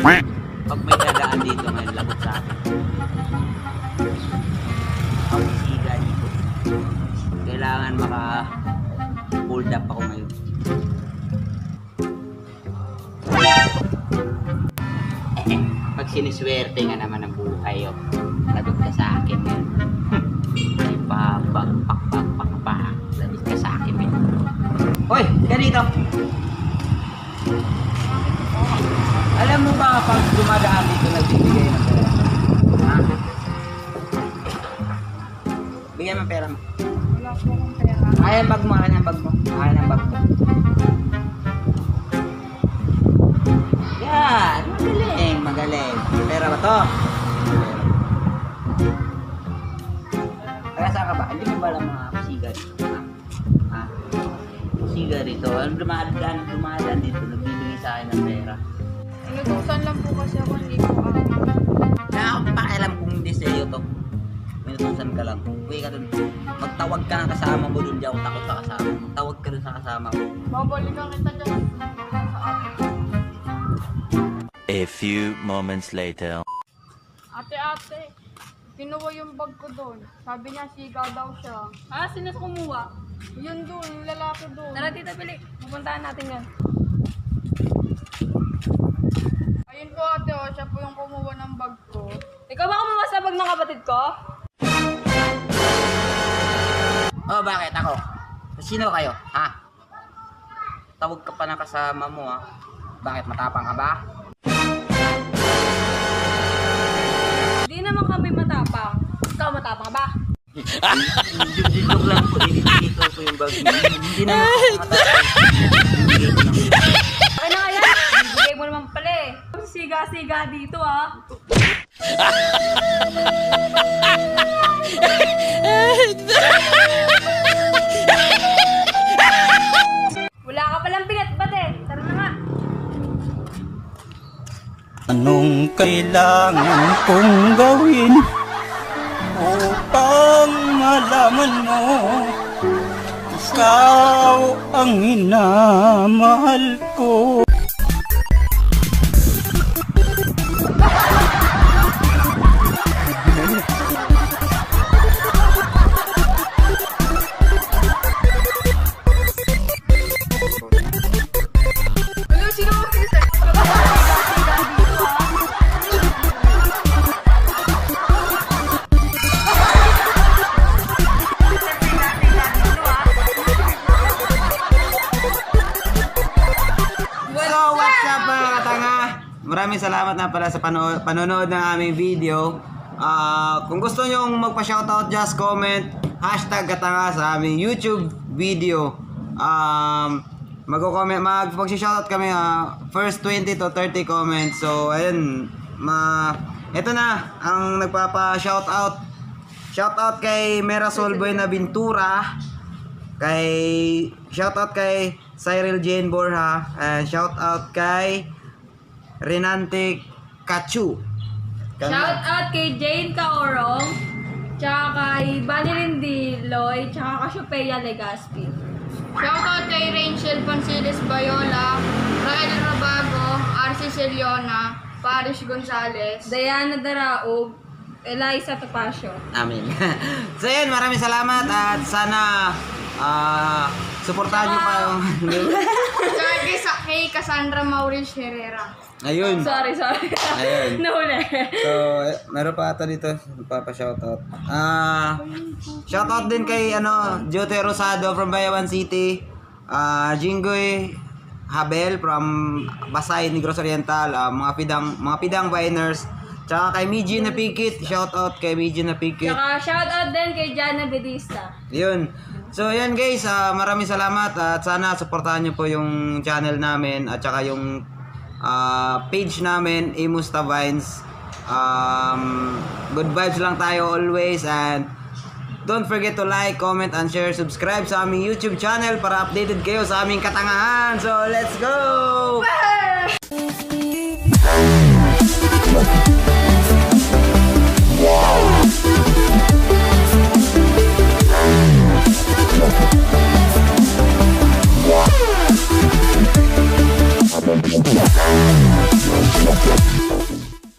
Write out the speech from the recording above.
Pag may dadaan dito ngayon, lagot sa akin. Ang siga dito. Kailangan maka-hold up ako ngayon. Pag siniswerte nga naman ang buhay, oh, lagot ka sa akin ngayon. Ay pak, lagot ka sa akin ngayon. Hoy, ganito! Alam mo ba pag dumadaan dito nagbibigay ng pera? Ha? Bigyan mo pera mo. Wala po akong pera. Ayan bag mo, ayan ang bag mo. Ayan ang bag mo. Yan, magaling. Pera ba to? Kaya saan ka ba? Hindi mo ba alam mga siga dito? Ha? Siga dito. Ano dumadaan dito? Nagbibigay sa akin ng pera. Inutusan lang po kasi ako, hindi ko alam. Kaya ako pakialam kung hindi sa'yo to. Minutusan ka lang. Uwi ka dun. Magtawag ka ng kasama mo dun. Di ako takot sa kasama. Magtawag ka dun sa kasama mo. Babalikan kita dyan sa akin. A few moments later. Ate, kinuha yung bag ko doon. Sabi niya, sigaw daw siya. Ah, sino kumuha? Yun doon, yung lalaki doon. Tara, tita, pili. Pupuntahan natin yan. Ayun po ate, oh, siya po yung kumuha ng bag ko. Ikaw ba kumuha sa bag ng kapatid ko? Oh, bakit? Ako? Sino kayo? Ha? Tawag ka pa ng kasama mo, ha? Bakit? Matapang ka ba? Hindi naman kami matapang. Ikaw matapang ba? Joke lang po. Dito po yung bag mo. Hindi naman ako matapang. Ay na kaya? Bigay mo naman pala eh. Siga-siga dito ah. Wala ka palang pinat-bat eh. Tara na nga. Anong kailangan kong gawin upang malaman mo ikaw ang minamahal ko? Ano, sino mo pinisa? Siga-siga dito ah. So, what's up mga katanga? Maraming salamat na pala sa panonood ng aming video. Kung gusto nyo magpa-shoutout, just comment #katanga sa aming YouTube video. Mag-shoutout kami first 20 to 30 comments. So, ayun. Ito na ang nagpapa-shoutout. Shoutout kay Merasol Buenaventura. Shoutout kay Cyril Jane Borja. And shoutout kay Renante Kachu. Shout out kay Jane Caorong, tsaka kay Vanilin Diloy, tsaka Cassiopeia Legaspi. Shoutout kay Rachel Panciles Bayola, Rael Rabago, RC Celiona, Paris Gonzales. Diana Daraog, Eliza Topacio. Amin. So yun, maraming salamat at sana suportahan nyo pa yung Kay Cassandra Maurice Herrera. ayun. Sorry. Ayun. Nahuli. So, meron pa ata dito papa-shoutout. Shoutout din kay Jote Rosado from Bayawan City. Jinggoy Habel from Basay, Negros Oriental. Mga pidang biners. Tsaka kay Miji Napikit. Shoutout kay Miji Napikit. Tsaka shout out din kay Jana Bedista. Yun. So yan guys, maraming salamat at sana suportahan niyo po yung channel namin at saka yung page namin, Imusta Vines. Good vibes lang tayo always and don't forget to like, comment, and share, subscribe sa aming YouTube channel para updated kayo sa aming katangahan. So let's go!